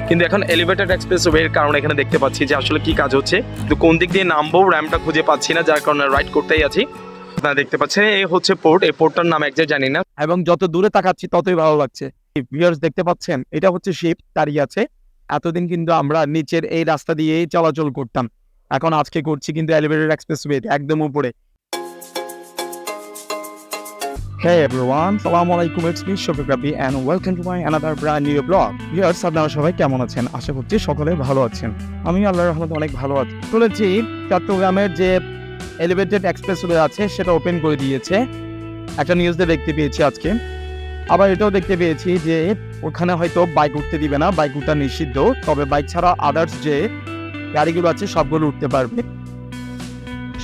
কিন্তু এখন এলিভেটেড এক্সপ্রেসওয়ের কারণে এখানে দেখতে পাচ্ছি যে আসলে কি কাজ হচ্ছে, কিন্তু কোন দিক দিয়ে নামবো র্যাম্পটা খুঁজে পাচ্ছি না, যার কারণে রাইড করতেই আছি। আপনারা দেখতে পাচ্ছেন এই হচ্ছে পোর্ট, এই পোর্টটার নাম একজ্যাক্ট জানি না, এবং যত দূরে তাকাচ্ছি ততই ভালো লাগছে। ভিউয়ার্স দেখতে পাচ্ছেন, এটা হচ্ছে শিপ দাঁড়িয়ে আছে। এতদিন কিন্তু আমরা নিচের এই রাস্তা দিয়েই চলাচল করতাম, এখন আজকে করছি কিন্তু এলিভেটেড এক্সপ্রেসওয়ে একদম উপরে। Hey everyone, Assalamu alaikum, it's me Shafiq Rabbi and welcome to my another brand new vlog. Viewers, আপনারা সবাই কেমন আছেন? আশা করছি সকলে ভালো আছেন। আমি আল্লাহর রহমতে অনেক ভালো আছি। শুনেছি চট্টগ্রামের যে এলিভেটেড এক্সপ্রেসওয়ে আছে সেটা ওপেন করে দিয়েছে, একটা নিউজে দেখতে পেয়েছি আজকে। আবার এটাও দেখতে পেয়েছি যে ওখানে হয়তো বাইক উঠতে দিবে না, বাইক উঠা নিষিদ্ধ, তবে বাইক ছাড়া আদার্স যে গাড়িগুলো আছে সবগুলো উঠতে পারবে,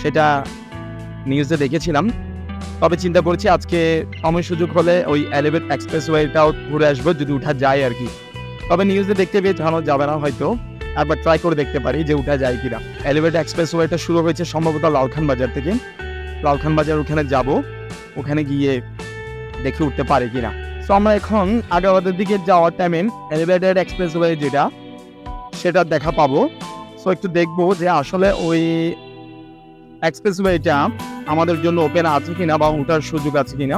সেটা নিউজে দেখেছিলাম। তবে চিন্তা করছি আজকে সময় সুযোগ হলে ওই এলিভেটেড এক্সপ্রেসওয়েটাও ঘুরে আসবো, যদি উঠা যায় আর কি। তবে নিউজে দেখতে পেয়ে জানানো যাবে না, হয়তো একবার ট্রাই করে দেখতে পারি যে উঠা যায় কিনা। এলিভেটেড এক্সপ্রেসওয়েটা শুরু হয়েছে সম্ভবত লালখান বাজার থেকে। লালখান বাজার ওখানে যাব, ওখানে গিয়ে দেখে উঠতে পারি কিনা। সো আমরা এখন আগ্রাবাদের দিকে যাওয়ার টাইমে এলিভেটেড এক্সপ্রেসওয়ে যেটা সেটা দেখা পাবো। সো একটু দেখবো যে আসলে ওই এক্সপ্রেসওয়েটা আমাদের জন্য ওপেন আছে কিনা বা ওঠার সুযোগ আছে কিনা।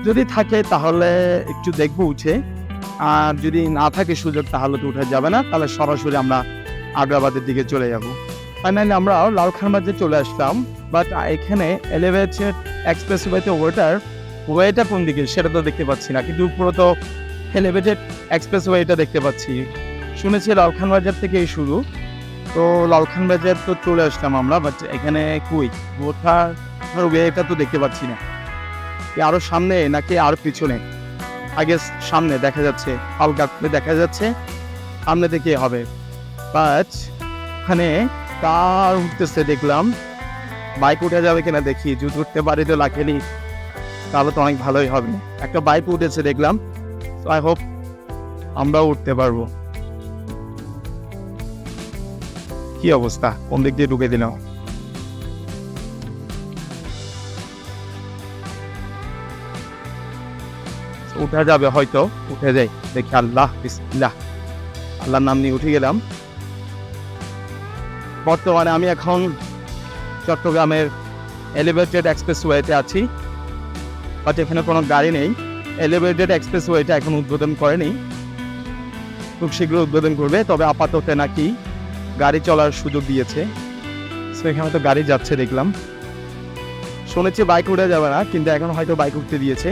যদি থাকে তাহলে একটু দেখবো উঠে, আর যদি না থাকে সুযোগ তাহলে তো উঠা যাবে না, তাহলে সরাসরি আমরা আগ্রাবাদের দিকে চলে যাব। ফাইনালি আমরা লালখান বাজারে চলে আসলাম, বাট এখানে এলিভেটেড এক্সপ্রেসওয়েতে ওয়েটা কোন দিকে সেটা তো দেখতে পাচ্ছি না, কিন্তু উপরে তো এলিভেটেড এক্সপ্রেসওয়েটা দেখতে পাচ্ছি। শুনেছি লালখান বাজার থেকেই শুরু, তো লালখান বাজার তো চলে আসলাম আমরা, বাট এখানে কই ওঠার ওয়েটা তো দেখতে পাচ্ছি না। আরো সামনে নাকি আরো পিছনে? আগে সামনে দেখা যাচ্ছে, হালকা দেখা যাচ্ছে, সামনে থেকে হবে। বাট ওখানে কার উঠতেছে দেখলাম, বাইক উঠে যাবে কিনা দেখি, যদি উঠতে পারি তো লাখেনি, তাহলে তো অনেক ভালোই হবে। একটা বাইক উঠেছে দেখলাম, আই হোপ আমরাও উঠতে পারবো। কি অবস্থা, কোন দিক দিয়ে ঢুকে দিলাম? উঠা যাবে হয়তো, উঠে যাই দেখি। আল্লাহ বিসমিল্লাহ, আল্লাহর নাম নিয়ে উঠে গেলাম। বর্তমানে আমি এখন চট্টগ্রামের এলিভেটেড এক্সপ্রেসওয়েতে আছি, বাট এখানে কোনো গাড়ি নেই। এলিভেটেড এক্সপ্রেসওয়েটা এখন উদ্বোধন করেনি, খুব শীঘ্র উদ্বোধন করবে। তবে আপাতত নাকি গাড়ি চলার সুযোগ দিয়েছে। সো এখানে তো গাড়ি যাচ্ছে দেখলাম। শুনেছি বাইক উঠে যাবে না, কিন্তু এখন হয়তো বাইক উঠতে দিয়েছে।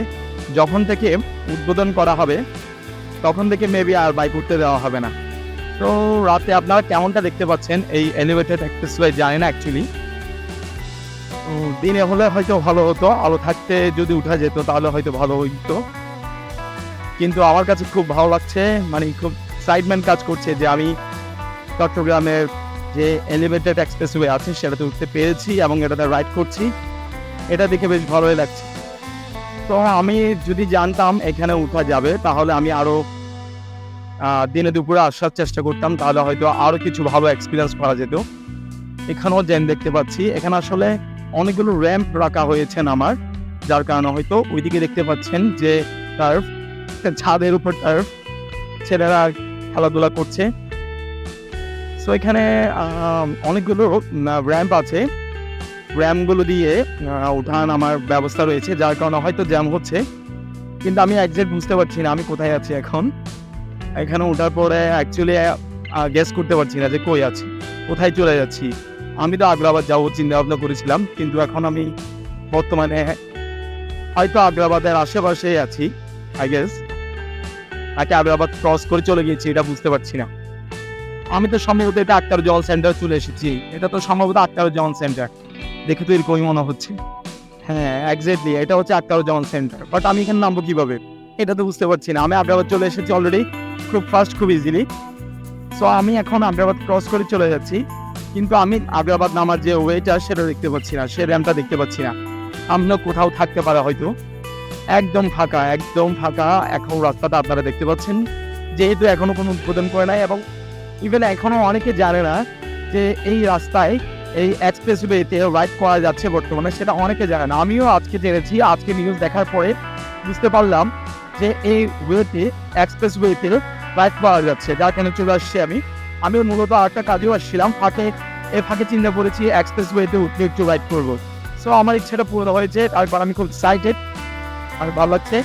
যখন থেকে উদ্বোধন করা হবে তখন থেকে মেবি আর বাইক উঠতে দেওয়া হবে না। তো রাতে আপনারা কেমনটা দেখতে পাচ্ছেন এই এলিভেটেড এক্সপ্রেসওয়ে জানি না অ্যাকচুয়ালি। তো দিনে হলে হয়তো ভালো হতো, আলো থাকতে যদি উঠা যেত তাহলে হয়তো ভালো হইতো। কিন্তু আমার কাছে খুব ভালো লাগছে, মানে খুব এক্সাইটমেন্ট কাজ করছে যে আমি চট্টগ্রামের যে এলিভেটেড এক্সপ্রেসওয়ে আছে সেটাতে উঠতে পেরেছি এবং এটাতে রাইড করছি, এটা দেখে বেশ ভালোই লাগছে। তো আমি যদি জানতাম এখানে উঠা যাবে তাহলে আমি আরও দিনে দুপুরে আসার চেষ্টা করতাম, তাহলে হয়তো আরও কিছু ভালো এক্সপিরিয়েন্স করা যেত। এখানেও যেন দেখতে পাচ্ছি, এখানে আসলে অনেকগুলো র্যাম্প রাখা হয়েছে আমার, যার কারণে হয়তো ওইদিকে দেখতে পাচ্ছেন যে টার্ফ, ছাদের উপর টার্ফ, ছেলেরা খেলাধুলা করছে। সো এখানে অনেকগুলো র্যাম্প আছে, র্যাম্পগুলো দিয়ে উঠান আমার ব্যবস্থা রয়েছে, যার কারণে হয়তো জ্যাম হচ্ছে, কিন্তু আমি একজ্যাক্ট বুঝতে পারছি না আমি কোথায় আছি এখন। এখানে ওঠার পরে অ্যাকচুয়ালি গেস করতে পারছি না যে কই আছি, কোথায় চলে যাচ্ছি। আমি তো আগ্রাবাদ যাবো চিন্তা ভাবনা করেছিলাম, কিন্তু এখন আমি বর্তমানে হয়তো আগ্রাবাদের আশেপাশেই আছি আই গেস, নাকি আগ্রাবাদ ক্রস করে চলে গিয়েছি এটা বুঝতে পারছি না। আমি তো সম্ভবত এটা আক্তারুজ্জামান সেন্টার চলে এসেছি, এটা তো সম্ভবত আক্তারুজ্জামান সেন্টার, দেখে তো এরকমই মনে হচ্ছে। হ্যাঁ এক্স্যাক্টলি, এটা হচ্ছে আক্তারুজ্জামান সেন্টার, বাট আমি এখানে নামবো কিভাবে এটা তো বুঝতে পারছি না। আমি আগ্রাবাদ চলে এসেছি অলরেডি, খুব ফাস্ট, খুব ইজিলি। সো আমি এখন আগ্রাবাদ ক্রস করে চলে যাচ্ছি, কিন্তু আমি আগ্রাবাদ নামার যে ওয়েটা সেটা দেখতে পাচ্ছি না, সে র্যাম্পটা দেখতে পাচ্ছি না। সামনে কোথাও থাকতে পারে হয়তো, একদম ফাঁকা, একদম ফাঁকা এখন রাস্তাটা আপনারা দেখতে পাচ্ছেন, যেহেতু এখনো কোনো উদ্বোধন করে নাই, এবং ইভেন এখনো অনেকে জানে না যে এই রাস্তায় এই এক্সপ্রেসওয়েতে রাইড করা যাচ্ছে বর্তমানে, সেটা অনেকে জানে না। আমিও আজকে জেনেছি, আজকে নিউজ দেখার পরে বুঝতে পারলাম যে এই ওয়েতে এক্সপ্রেসওয়েতে রাইড পাওয়া যাচ্ছে, যার কারণে চলে আসছি আমিও মূলত আরেকটা কাজেও আসছিলাম, ফাঁকে চিন্তা করেছি এক্সপ্রেস ওয়েতে উঠে একটু রাইড করবো। সো আমার ইচ্ছাটা পূরণ হয়েছে, তারপর আমি খুব এক্সাইটেড, আর ভালো লাগছে।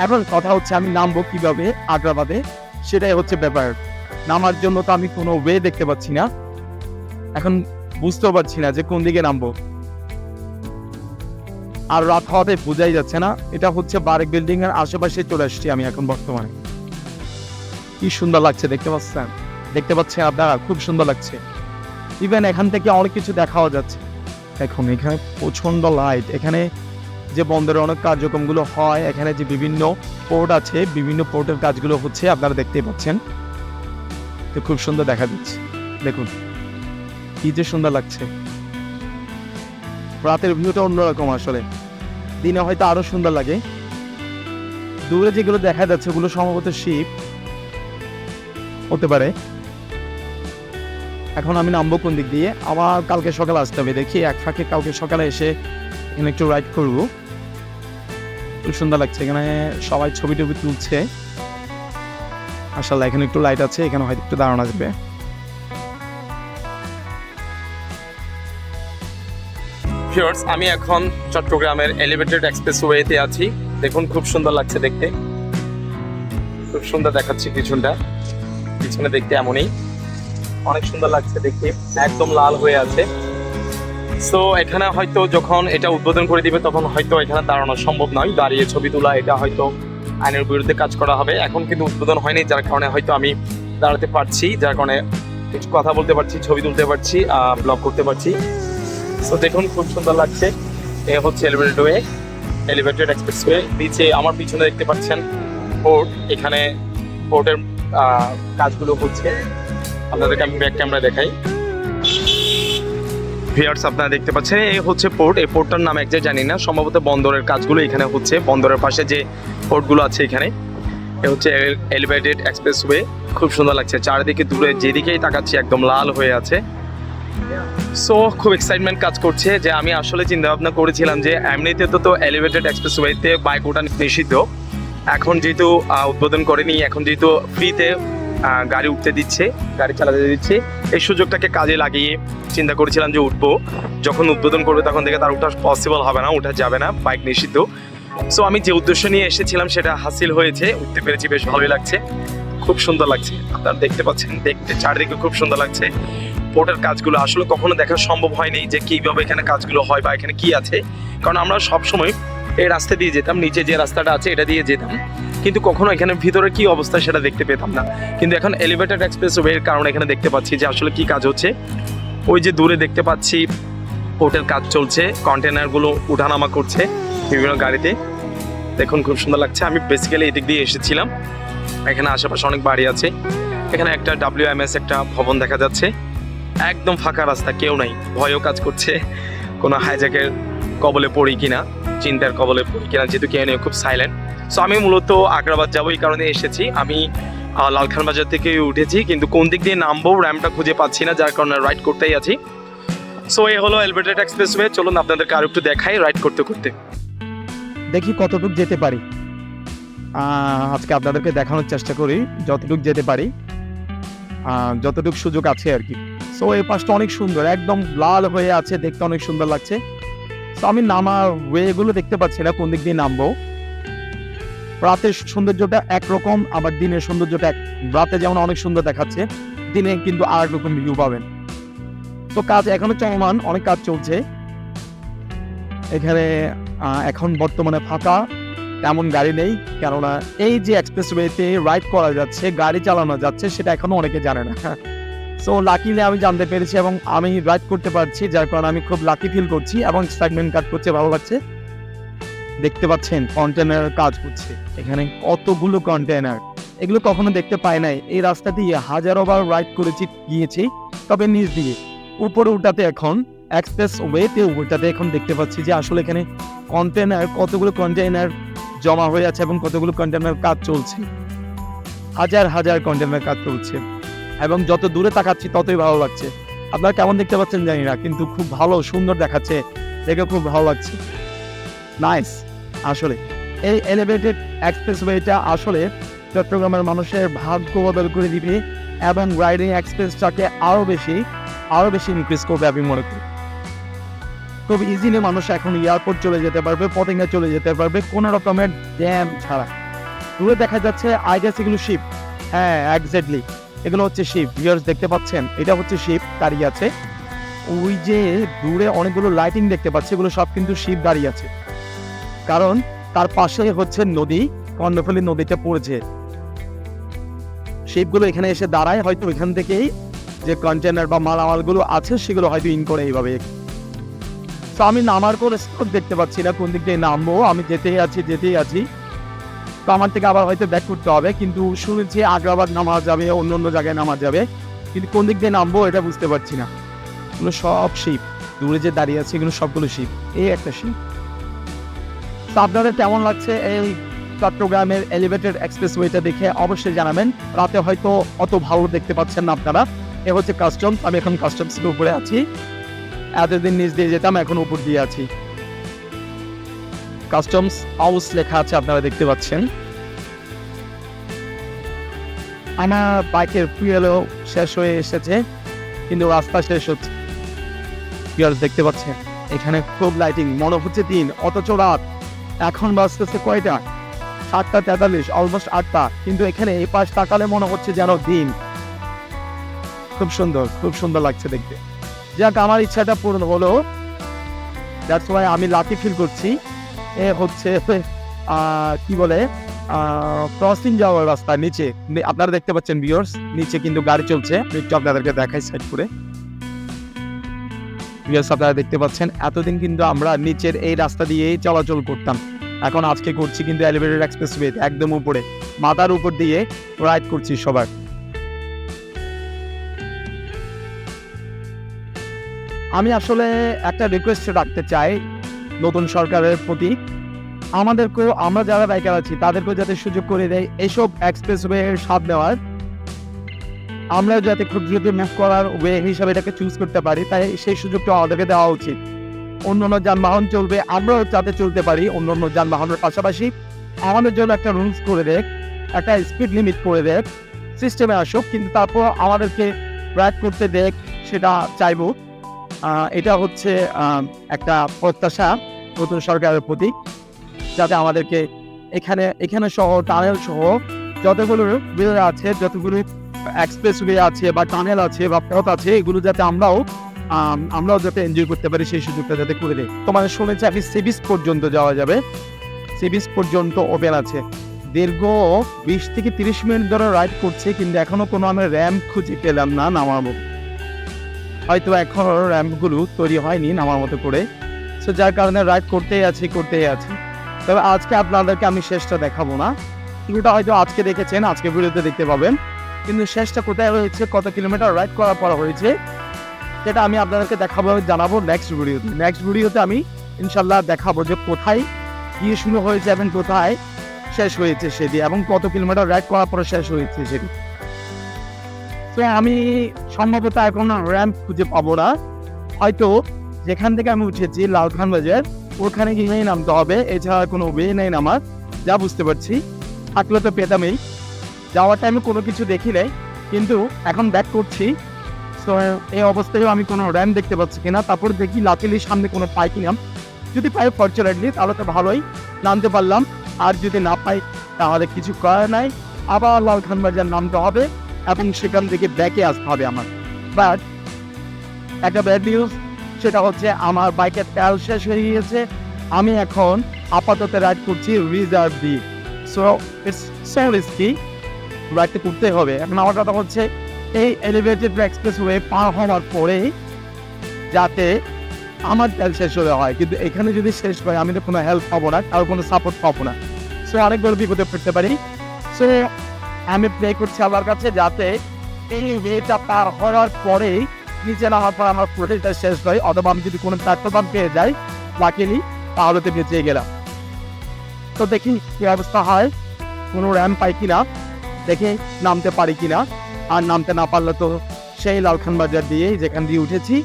এখন কথা হচ্ছে আমি নামবো কিভাবে আগ্রাবাদে, সেটাই হচ্ছে ব্যাপার। নামার জন্য তো আমি কোনো ওয়ে দেখতে পাচ্ছি না, এখন বুঝতেও পারছি না যে কোন দিকে নামবো, আর রাত হওয়াতে বোঝাই যাচ্ছে না। এটা হচ্ছে বারেক বিল্ডিং এর আশেপাশে চলে আসছি আমি এখন বর্তমানে। কি সুন্দর লাগছে দেখতে পাচ্ছেন আপনারা, খুব সুন্দর লাগছে। ইভেন এখান থেকে অনেক কিছু দেখাও যাচ্ছে। এখন এখানে প্রচন্ড লাইট, এখানে যে বন্দরের অনেক কার্যক্রমগুলো হয়, এখানে যে বিভিন্ন পোর্ট আছে, বিভিন্ন পোর্টের কাজগুলো হচ্ছে, আপনারা দেখতেই পাচ্ছেন। তো খুব সুন্দর দেখা যাচ্ছে, দেখুন কি যে সুন্দর লাগছে। রাতের ভিউটা অন্যরকম, আসলে দিনে হয়তো আরো সুন্দর লাগে। দূরে যেগুলো দেখা যাচ্ছে ওগুলো সম্ভবত শিপ হতে পারে। এখন আমি নামবো কোন দিক দিয়ে, আবার কালকে সকালে আসতে হবে, দেখি এক ফাঁকে কালকে সকালে এসে এখানে একটু রাইড করবো। খুব সুন্দর লাগছে, এখানে সবাই ছবি টবি তুলছে। আসলে এখানে একটু লাইট আছে, এখানে হয়তো একটু দাঁড়ানো আসবে। ভিউয়ার্স, আমি এখন চট্টগ্রামের এলিভেটেড এক্সপ্রেসওয়েতে আছি। দেখুন খুব সুন্দর লাগছে দেখতে, খুব সুন্দর দেখাচ্ছে পিছনে দেখতে এমনই অনেক সুন্দর লাগছে দেখতে, একদম লাল হয়ে আছে। সো এখানে হয়তো যখন এটা উদ্বোধন করে দিবে তখন হয়তো এখানে দাঁড়ানো সম্ভব নয়, দাঁড়িয়ে ছবি তোলা এটা হয়তো আইনের বিরুদ্ধে কাজ করা হবে। এখন কিন্তু উদ্বোধন হয়নি, যার কারণে হয়তো আমি দাঁড়াতে পারছি, যার কারণে কিছু কথা বলতে পারছি, ছবি তুলতে পারছি, ব্লগ করতে পারছি। সো দেখুন খুব সুন্দর লাগছে। এ হচ্ছে এলিভেটেড এক্সপ্রেসওয়ে। নিচে আমার পিছনে দেখতে পাচ্ছেন পোর্ট, এখানে পোর্টের কাজগুলো হচ্ছে। আপনাদেরকে আমি ব্যাক ক্যামেরা দেখাই। ভিউয়ার্স, আপনারা দেখতে পাচ্ছেন এই হচ্ছে পোর্ট। এই পোর্টটার নাম একজাক্ট জানি না, সম্ভবত বন্দরের কাজগুলো এখানে হচ্ছে। বন্দরের পাশে যে পোর্টগুলো আছে এখানে, এ হচ্ছে এলিভেটেড এক্সপ্রেসওয়ে। খুব সুন্দর লাগছে, চারিদিকে দূরে যেদিকেই তাকাচ্ছি একদম লাল হয়ে আছে। সো খুব এক্সাইটমেন্ট কাজ করছে যে আমি আসলে চিন্তা ভাবনা করেছিলাম যে এমনিতে তো এলিভেটেড এক্সপ্রেসওয়েতে বাইক ওঠা নিষিদ্ধ, এখন যেহেতু উদ্বোধন করেনি, এখন যেহেতু ফ্রিতে গাড়ি উঠতে দিচ্ছে, গাড়ি চালাতে দিচ্ছে, এই সুযোগটাকে কাজে লাগিয়ে চিন্তা করেছিলাম যে উঠবো। যখন উদ্বোধন করবে তখন থেকে তার উঠা পসিবল হবে না, উঠা যাবে না, বাইক নিষিদ্ধ। সো আমি যে উদ্দেশ্য নিয়ে এসেছিলাম সেটা হাসিল হয়েছে, উঠতে পেরেছি, বেশ ভালোই লাগছে, খুব সুন্দর লাগছে। আপনারা দেখতে পাচ্ছেন, দেখতে চারিদিকে খুব সুন্দর লাগছে। পোর্টের কাজগুলো আসলে কখনো দেখা সম্ভব হয়নি যে কীভাবে এখানে কাজগুলো হয় বা এখানে কি আছে, কারণ আমরা সবসময় এই রাস্তা দিয়ে যেতাম, নিচে যে রাস্তাটা আছে এটা দিয়ে যেতাম, কিন্তু কখনো এখানে ভিতরে কি অবস্থা সেটা দেখতে পেতাম না। কিন্তু এখন এলিভেটেড এক্সপ্রেসওয়ের কারণে এখানে দেখতে পাচ্ছি যে আসলে কি কাজ হচ্ছে। ওই যে দূরে দেখতে পাচ্ছি পোর্টের কাজ চলছে, কন্টেনারগুলো উঠানামা করছে বিভিন্ন গাড়িতে। দেখুন খুব সুন্দর লাগছে। আমি বেসিক্যালি এদিক দিয়ে এসেছিলাম, এখানে আশেপাশে অনেক বাড়ি আছে। এখানে একটা WMS একটা ভবন দেখা যাচ্ছে, একদম ফাঁকা রাস্তা, কেউ নাই, ভয়ও কাজ করছে কোনো হাইজ্যাকের কবলে পড়ি কিনা, চিন্তার কবলে পড়ি কিনা, যেহেতু কেউ নেই, খুব সাইলেন্ট। সো আমি মূলত আগ্রাবাদ যাবো এই কারণে এসেছি। আমি লালখান বাজার থেকে উঠেছি, কিন্তু কোন দিক দিয়ে নামবো র্যাম্পটা খুঁজে পাচ্ছি না, যার কারণে রাইড করতেই আছি। সো এই হলো এলিভেটেড এক্সপ্রেসওয়ে। চলুন আপনাদেরকে আরো একটু দেখাই রাইড করতে করতে, দেখি কতটুকু যেতে পারি। আজকে আপনাদেরকে দেখানোর চেষ্টা করি যতটুকু যেতে পারি, যতটুকু সুযোগ আছে আর কি। সো এই পাশটা অনেক সুন্দর, একদম লাল হয়ে আছে, দেখতে অনেক সুন্দর লাগছে। তো আমি নামার ওয়েগুলো দেখতে পাচ্ছি না, কোন দিক দিয়ে নামবো। রাতের সৌন্দর্যটা একরকম, আবার দিনের সৌন্দর্যটা রাতে যেমন অনেক সুন্দর দেখাচ্ছে, দিনে কিন্তু আর রকম ভিউ পাবেন। তো কাজ এখনো চলমান, অনেক কাজ চলছে এখানে। এখন বর্তমানে ফাঁকা, তেমন গাড়ি নেই, কেননা এই যে এক্সপ্রেসওয়েতে রাইড করা যাচ্ছে, গাড়ি চালানো যাচ্ছে, সেটা এখনো অনেকে জানে না। সো লাকিলি আমি জানতে পেরেছি এবং আমি রাইড করতে পারছি, যার কারণে আমি খুব লাকি ফিল করছি এবং এক্সাইটমেন্ট কাজ করছে, ভালো লাগছে। দেখতে পাচ্ছেন কন্টেনার কাজ করছে, এখানে কতগুলো কন্টেনার, এগুলো কখনো দেখতে পাই নাই। এই রাস্তা দিয়ে হাজারোবার রাইড করেছি, গিয়েছি, তবে নিচ দিয়ে উপরে উঠাতে এখন এক্সপ্রেসওয়েতে উঠাতে এখন দেখতে পাচ্ছি যে আসলে এখানে কন্টেনার, কতগুলো কন্টেনার জমা হয়ে আছে এবং কতগুলো কন্টেনার কাজ চলছে, হাজার হাজার কন্টেনার কাজ চলছে, এবং যত দূরে তাকাচ্ছি ততই ভালো লাগছে। আপনারা কেমন দেখতে পাচ্ছেন জানি না, কিন্তু খুব ভালো সুন্দর দেখাচ্ছে, দেখে খুব ভালো লাগছে, নাইস। আসলে এই এলিভেটেড এক্সপ্রেসওয়েটা আসলে চট্টগ্রামের মানুষের ভাগ্য বদল করে দিবে এবং রাইডিং এক্সপেরিয়েন্সটাকে আরও বেশি ইনক্রিজ করবে আমি মনে করি। খুব ইজিলি মানুষ এখন এয়ারপোর্ট চলে যেতে পারবে, পতেঙ্গা চলে যেতে পারবে কোনো রকমের জ্যাম ছাড়া। দূরে দেখা যাচ্ছে আই গেস এগুলো শিপ, হ্যাঁ এক্স্যাক্টলি এগুলো হচ্ছে শিপ। ভিউয়ার্স দেখতে পাচ্ছেন এটা হচ্ছে শিপ দাঁড়িয়ে আছে। ওই যে দূরে অনেকগুলো লাইটিং দেখতে পাচ্ছি, এগুলো সব কিন্তু শিপ দাঁড়িয়ে আছে, কারণ তার পাশে হচ্ছে নদী, কর্ণফুলী নদীতে পড়েছে। শিপগুলো এখানে এসে দাঁড়ায়, হয়তো ওইখান থেকেই যে কন্টেনার বা মালামালগুলো আছে সেগুলো হয়তো ইন করে এইভাবে। তো আমি নামার করে দেখতে পাচ্ছি না কোন দিক দিয়ে নামবো, আমি যেতেই আছি। তো আমার থেকে আবার হয়তো ব্যাক করতে হবে, কিন্তু শুনেছি আগ্রাবাদ নামা যাবে, অন্য জায়গায় নামা যাবে, কিন্তু কোন দিক দিয়ে নামবো এটা বুঝতে পারছি না। এগুলো সব শিপ, দূরে যে দাঁড়িয়ে আছে এগুলো সবগুলো শিপ, এই একটা শিপ। তো আপনাদের কেমন লাগছে এই চট্টগ্রামের এলিভেটেড এক্সপ্রেসওয়েটা দেখে অবশ্যই জানাবেন। রাতে হয়তো অত ভালো দেখতে পাচ্ছেন না আপনারা। এ হচ্ছে কাস্টমস, আমি এখন কাস্টমসের উপরে আছি। এতদিন নিচ দিয়ে যেতাম, এখন উপর দিয়ে আছি। কাস্টমস হাউস লেখা আছে, আপনারা দেখতে পাচ্ছেন। আমার বাইকের ফুয়েলও শেষ হয়ে এসেছে, কিন্তু রাস্তা শেষ হচ্ছে। দেখতে পাচ্ছেন এখানে খুব লাইটিং, মনে হচ্ছে দিন, অথচ রাত। এখন বাজতেছে কয়টা? 7:43, অলমোস্ট 8টা, কিন্তু এখানে এই পাশ তাকালে মনে হচ্ছে যেন দিন। খুব সুন্দর লাগছে দেখতে। যাক, আমার ইচ্ছাটা পূরণ হলো, দ্যাটস ওয়াই আমি লাকি ফিল করছি। এ হচ্ছে কি বলে ক্রসিং যাওয়ার রাস্তা, নিচে আপনারা দেখতে পাচ্ছেন ভিউয়ার্স, নিচে কিন্তু গাড়ি চলছে। একটু আপনাদেরকে দেখাই সাইড করে। ভিউয়ার্স আপনারা দেখতে পাচ্ছেন, এতদিন কিন্তু আমরা নিচের এই রাস্তা দিয়েই চলাচল করতাম, এখন আজকে করছি কিন্তু এলিভেটেড এক্সপ্রেসওয়ে, একদম উপরে, মাথার উপর দিয়ে রাইড করছি সবার। আমি আসলে একটা রিকোয়েস্ট রাখতে চাই নতুন সরকারের প্রতি, আমাদেরকেও, আমরা যারা বাইকার আছি তাদেরকেও যাতে সুযোগ করে দেয় এইসব এক্সপ্রেসওয়ে এর স্বাদ নেওয়ার। আমরা যাতে খুব দ্রুত ম্যাপ করার ওয়ে হিসাবে এটাকে চুজ করতে পারি, তাই সেই সুযোগটা আমাদেরকে দেওয়া উচিত। অন্যান্য যানবাহন চলবে, আমরাও যাতে চলতে পারি অন্যান্য যানবাহনের পাশাপাশি। আমাদের জন্য একটা রুলস করে দেখ, একটা স্পিড লিমিট করে দেখ, সিস্টেমে আসুক, কিন্তু তারপর আমাদেরকে রাইড করতে দেখ, সেটা চাইবো। এটা হচ্ছে একটা প্রত্যাশা নতুন সরকারের প্রতি, যাতে আমাদেরকে এখানে সহ টানেল সহ যতগুলো ওয়ে আছে, যতগুলো এক্সপ্রেসওয়ে আছে বা টানেল আছে বা পথ আছে, এগুলো যাতে আমরাও যাতে এনজয় করতে পারি, সেই সুযোগটা যাতে করে দেয়। তোমাদের শুনেছি আমি সি বিচ পর্যন্ত যাওয়া যাবে, সি বিচ পর্যন্ত ওপেন আছে। দীর্ঘ 20 থেকে 30 মিনিট ধরে রাইড করছে, কিন্তু এখনো কোনো আমি র্যাম্প খুঁজে পেলাম না নামার মতো। হয়তো এখনো র্যাম্পগুলো তৈরি হয়নি নামার মতো করে, সো যার কারণে রাইড করতেই আছি। তবে আজকে আপনাদেরকে আমি শেষটা দেখাবো না, পুরোটা হয়তো আজকে দেখেছেন, আজকে ভিডিওতে দেখতে পাবেন, কিন্তু শেষটা কোথায় হয়েছে, কত কিলোমিটার রাইড করার পর হয়েছে, সেটা আমি আপনাদেরকে দেখাবো, জানাবো নেক্সট ভিডিওতে। আমি ইনশাল্লাহ দেখাবো যে কোথায় গিয়ে শুরু হয়েছে এবং কোথায় শেষ হয়েছে সেটি, এবং কত কিলোমিটার রাইড করার পরে শেষ হয়েছে সেটি। তো আমি সম্ভবত এখন র্যাম্প খুঁজে পাবো না, হয়তো যেখান থেকে আমি উঠেছি লালখান বাজার ওখানে গিয়েই নামতে হবে, এছাড়া কোনো ওয়ে নেই নামার, যা বুঝতে পারছি। থাকলে তো পেতামই, যাওয়ার টাইমে কোনো কিছু দেখি নাই, কিন্তু এখন ব্যাক করছি। সো এই অবস্থায়ও আমি কোনো র্যাম্প দেখতে পাচ্ছি কিনা, তারপর দেখি লাকিলি সামনে কোনো পাই কিনা। যদি পাই ফরচুনেটলি তাহলে তো ভালোই, নামতে পারলাম। আর যদি না পাই তাহলে কিছু করার নাই, আবার লালখান বাজার নামতে হবে এবং সেখান থেকে ব্যাকে আসতে হবে আমার। বাট একটা ব্যাড নিউজ, সেটা হচ্ছে আমার বাইকের তেল শেষ হয়ে গিয়েছে। আমি এখন আপাতত রাইড করছি রিজার্ভ দিয়ে। সো ইটস সো রিস্কি, রাইডটা করতে হবে। এখন আমার কথা হচ্ছে এই এলিভেটেড এক্সপ্রেসওয়ে পার হওয়ার পরে যাতে আমার তেল শেষ হলে হয়, কিন্তু এখানে যদি শেষ হয় আমি তো কোনো হেল্প পাবো না, কারো কোনো সাপোর্ট পাবো না। সো অনেক বড় বিপদে পড়তে পারি। সো আমি প্রে করছি আল্লাহর কাছে যাতে এই ওয়েটা পার হওয়ার পরেই নিচে নামার পর আমার প্রোটেক্টটা শেষ হয়, অথবা আমি যদি কোনো প্ল্যাটফর্ম পেয়ে যাই লাকিলি, তাহলে তো বেঁচে গেলাম। তো দেখি কি অবস্থা হয়, কোনো র্যাম্প পাই কিনা, দেখে নামতে পারি কিনা। আর নামতে না পারলে তো সেই লালখান বাজার দিয়ে, যেখান দিয়ে উঠেছি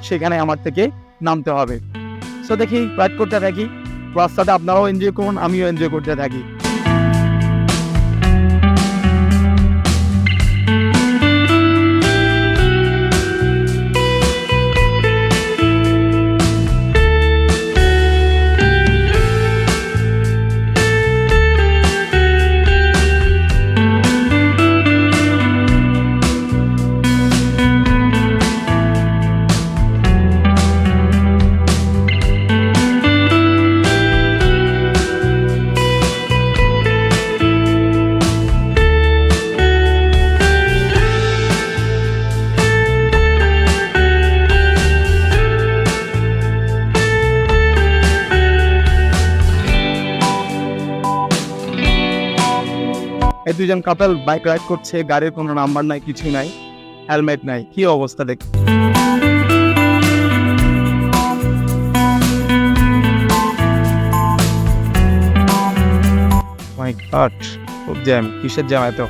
সেখানে আমার থেকে নামতে হবে। সো দেখি, রাইড করতে থাকি, রাস্তাটা আপনারাও এনজয় করুন, আমিও এনজয় করতে থাকি। এই দুজন কাপল বাইক রাইড করছে, গাড়ির কোনো নাম্বার নাই, কিছু নাই, হেলমেট নাই, কি অবস্থা দেখ। মাই গড, খুব জ্যাম, কিসের জ্যাম এত?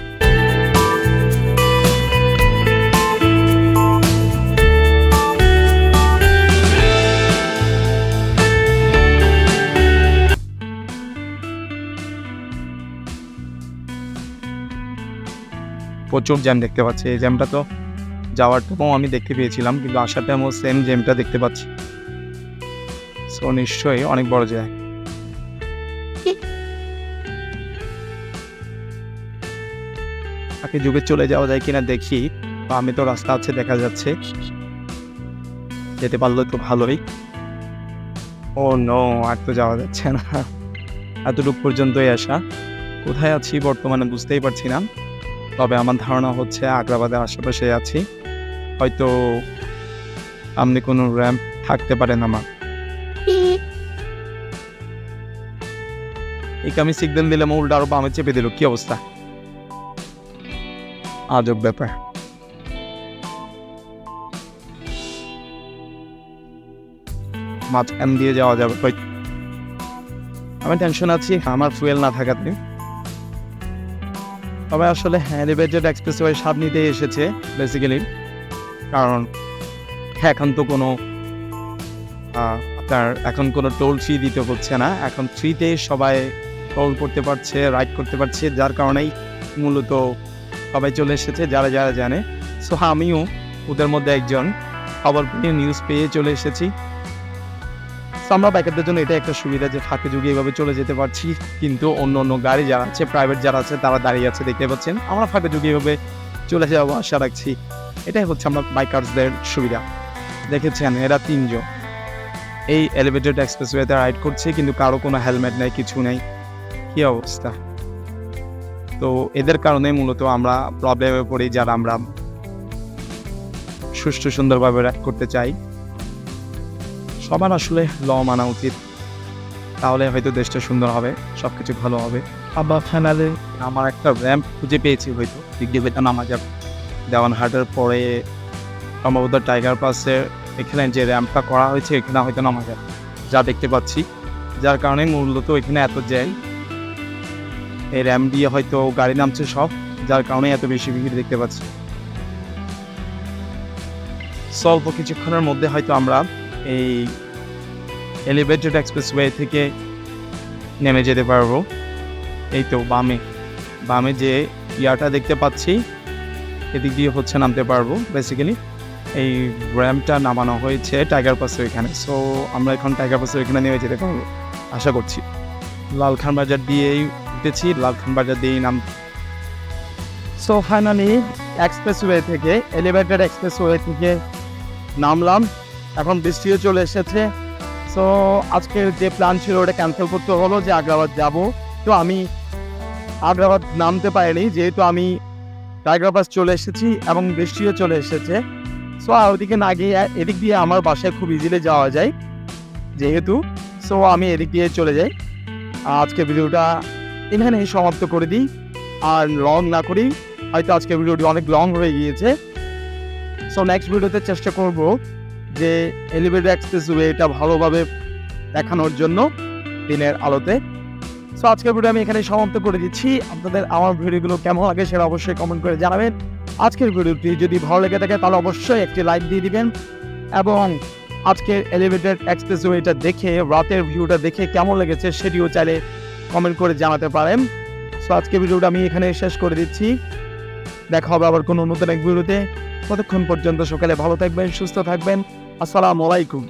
প্রচুর জ্যাম দেখতে পাচ্ছি। এই জ্যামটা তো যাওয়ার টাইমও আমি দেখতে পেয়েছিলাম, কিন্তু আসার টাইমও সেম জ্যামটা দেখতে পাচ্ছি। সো নিশ্চয়ই অনেক বড় জ্যাম। আগে যুগে চলে যাওয়া যায় কিনা দেখি, বা আমি তো রাস্তা আছে দেখা যাচ্ছে, যেতে পারলে তো ভালোই। ও নো, আর তো যাওয়া যাচ্ছে না, এতটুকু পর্যন্তই আসা। কোথায় আছি বর্তমানে বুঝতেই পারছি না, তবে আমার ধারণা হচ্ছে আগ্রাবাদের আশেপাশে আছি। হয়তো সামনে কোনো র্যাম্প থাকতে পারে না। আমার এই আমি সিগন্যাল দিলাম, উল্টা আরো বামে চেপে দিল, কি অবস্থা, আজব ব্যাপার। মাঝখান দিয়ে যাওয়া যাবে, আমি টেনশন আছি আমার ফুয়েল না থাকাতে। তবে আসলে এলিভেটেড এক্সপ্রেসওয়ে স্বাদ নিতেই এসেছে বেসিক্যালি, কারণ এখন তো কোনো আপনার এখন কোনো টোল ফি দিতে হচ্ছে না, এখন ফ্রিতে সবাই টোল করতে পারছে, রাইড করতে পারছে, যার কারণেই মূলত সবাই চলে এসেছে যারা যারা জানে। সো আমিও ওদের মধ্যে একজন, খবর পেয়ে নিউজ পেয়ে চলে এসেছি। আমরা বাইকারদের জন্য এটা একটা সুবিধা যে ফাঁকে যুগে এভাবে চলে যেতে পারছি, কিন্তু অন্য অন্য গাড়ি যারা আছে, প্রাইভেট যারা আছে, তারা দাঁড়িয়ে আছে দেখতে পাচ্ছেন। আমরা ফাঁকে যুগে এভাবে চলে যাবো আশা রাখছি, এটাই হচ্ছে আমরা বাইকার্সদের সুবিধা। দেখেছেন এরা তিনজন এই এলিভেটেড এক্সপ্রেসওয়েতে রাইড করছে, কিন্তু কারো কোনো হেলমেট নেই, কিছু নেই, কি অবস্থা। তো এদের কারণে মূলত আমরা প্রবলেমে পড়ি, যারা আমরা সুষ্ঠু সুন্দরভাবে রাইড করতে চাই। সবার আসলে ল মানা উচিত, তাহলে হয়তো দেশটা সুন্দর হবে, সব কিছু ভালো হবে। আবার ফাইনালে আমার একটা র্যাম্প খুঁজে পেয়েছি, হয়তো দিগ্বিজয়টা নামা যাবে দেওয়ানহাটের পরে, সম্ভবত টাইগার পাসে এখানে যে র্যাম্পটা করা হয়েছে এখানে হয়তো নামা যাবে, যা দেখতে পাচ্ছি, যার কারণে মূলত এখানে এত জ্যাম। এই র্যাম্প দিয়ে হয়তো গাড়ি নামছে সব, যার কারণে এত বেশি ভিড় দেখতে পাচ্ছি। স্বল্প কিছুক্ষণের মধ্যে হয়তো আমরা এই এলিভেটেড এক্সপ্রেসওয়ে থেকে নেমে যেতে পারবো। এই তো বামে যে ইয়াটা দেখতে পাচ্ছি, এদিক দিয়ে হচ্ছে নামতে পারবো। বেসিক্যালি এই র্যাম্পটা নামানো হয়েছে টাইগার পাসের এখানে, সো আমরা এখন টাইগার পাসের এখানে নেমে যেতে পারবো আশা করছি। লালখান বাজার দিয়েই উঠেছি, লালখান বাজার দিয়েই নাম। সো ফাইনালি এক্সপ্রেসওয়ে থেকে, এলিভেটেড এক্সপ্রেসওয়ে থেকে নামলাম, এখন বৃষ্টিও চলে এসেছে। সো আজকের যে প্ল্যান ছিল ওটা ক্যান্সেল করতে হলো, যে আগ্রাবাদ যাব। তো আমি আগ্রাবাদ নামতে পারিনি, যেহেতু আমি টাইগার পাস চলে এসেছি এবং বৃষ্টিও চলে এসেছে। সো ওদিকে না গিয়ে এদিক দিয়ে আমার বাসায় খুব ইজিলি যাওয়া যায় যেহেতু, সো আমি এদিক দিয়ে চলে যাই। আজকে ভিডিওটা এখানেই সমাপ্ত করে দিই, আর লং না করি, হয়তো আজকে ভিডিওটি অনেক লং হয়ে গিয়েছে। সো নেক্সট ভিডিওতে চেষ্টা করব যে এলিভেটেড এক্সপ্রেসওয়ে এটা ভালোভাবে দেখানোর জন্য দিনের আলোতে। সো আজকের ভিডিও আমি এখানে সমাপ্ত করে দিচ্ছি। আপনাদের আমার ভিডিওগুলো কেমন লাগে সেটা অবশ্যই কমেন্ট করে জানাবেন। আজকের ভিডিওটি যদি ভালো লেগে থাকে তাহলে অবশ্যই একটি লাইক দিয়ে দিবেন, এবং আজকের এলিভেটেড এক্সপ্রেসওয়েটা দেখে, রাতের ভিউটা দেখে কেমন লেগেছে সেটিও চাইলে কমেন্ট করে জানাতে পারেন। সো আজকের ভিডিওটা আমি এখানে শেষ করে দিচ্ছি, দেখা হবে আবার কোনো নতুন এক ভিডিওতে। ততক্ষণ পর্যন্ত সকালে ভালো থাকবেন, সুস্থ থাকবেন। আসসালামু আলাইকুম।